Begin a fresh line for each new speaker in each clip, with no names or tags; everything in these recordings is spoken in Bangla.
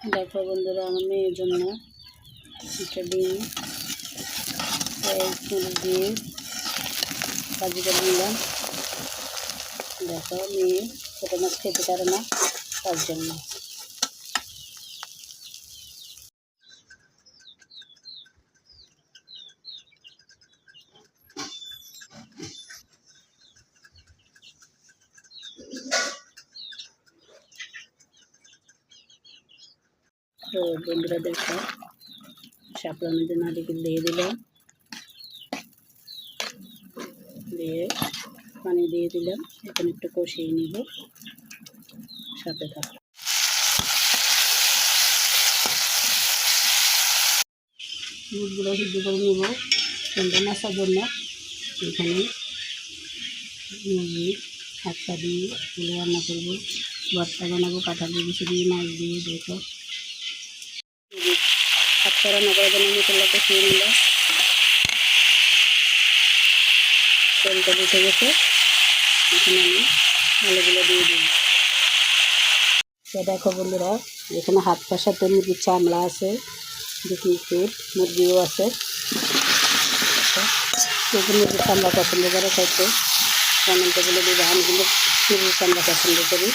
দেখো বন্ধুরা, আমার মেয়ের জন্য একটা ডিম দিয়ে ভাজি করে নিলাম। দেখো, মেয়ে ছোটো মাছ খেতে পারে না, তার জন্য। তো বন্ধুরা দেখো, শাপলার মধ্যে নারিকেল দিয়ে দিলাম, দিয়ে পানি দিয়ে দিলাম। এখন একটু কষিয়ে নিব, সাথে থাকো। মুরগিগুলো সিদ্ধ করে নেব সুন্দর মাছার জন্য। এখানে মুরগি হাতটা দিয়ে তুলে রান্না করবো, ভর্তা বানাবো কাঁঠাল বিচি দিয়ে, মাছ দিয়ে। দেখো, হাতটা রান্না করার জন্য মশলা কষিয়ে নিলাম, তেলটা উঠে গেছে। এখানে আমি আলুগুলো দিয়ে দিই। তো দেখো বন্ধুরা, এখানে হাত পার সাথে মুরগির চামড়া আছে, 2 পিস মুরগিও আছে। মুরগির চামড়া পছন্দ করে খাইতে, কমেন্টে বলে দিবে। আমি কিন্তু মুরগির চামড়া পছন্দ করি।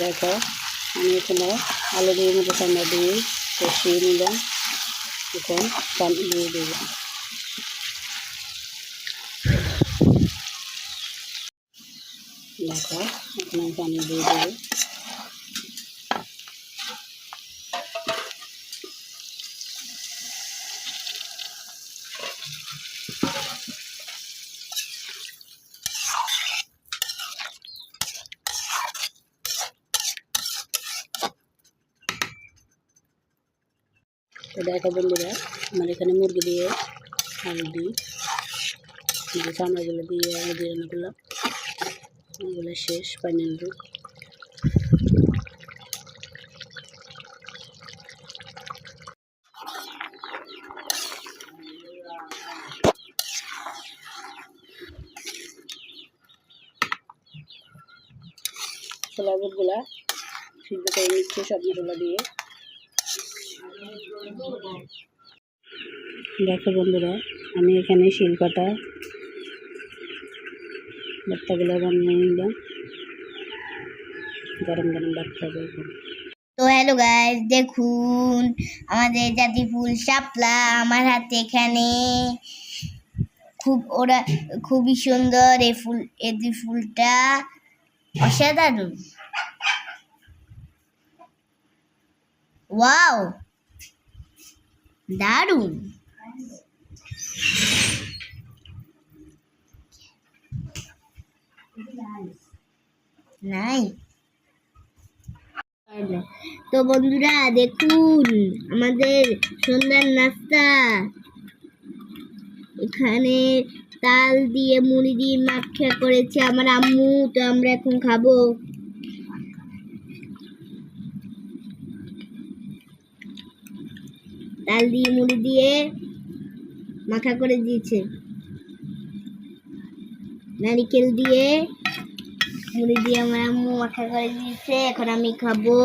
দেখো, আমি এখানে আলু দিয়ে মুরগির চামড়া দিয়ে কষিয়ে নিলাম। এখন পানি দিয়ে দেব। দেখো, এখন আমি পানি দিয়ে দেবো। তো দেখো বন্ধুরা, আমার এখানে মুরগি দিয়ে আলু দিই, চামড়াগুলো দিয়ে আলু দিয়ে রান্না করলাম। এগুলো শেষ, ফাইনাল লুক। ছোলা বুটগুলা সিদ্ধ করে নিচ্ছে সব মশলা দিয়ে। দেখো বন্ধুরা, আমি এখানে শিলপাটা ভর্তাগুলো বানিয়ে নিলাম। গরম গরম ভাত খাবো এখন।
তো হ্যালো গাইস, দেখুন আমাদের জাতি ফুল শাপলা আমার হাতে। এখানে খুবই সুন্দর এই ফুলটা অসাধারণ। ওয়াও, দারুণ। নাই তো বন্ধুরা, দেখুন আমাদের সন্ধ্যার নাস্তা। এখানে তাল দিয়ে মুড়ি দিয়ে মাখা করেছে আমার আম্মু। তো আমরা এখন খাবো। তাল দিয়ে মুড়ি দিয়ে মাখা করে দিয়েছে, নারিকেল দিয়ে মুড়ি দিয়ে আমার আম্মু মাখা করে দিয়েছে। এখন আমি খাবো।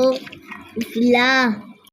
বিসমিল্লাহ।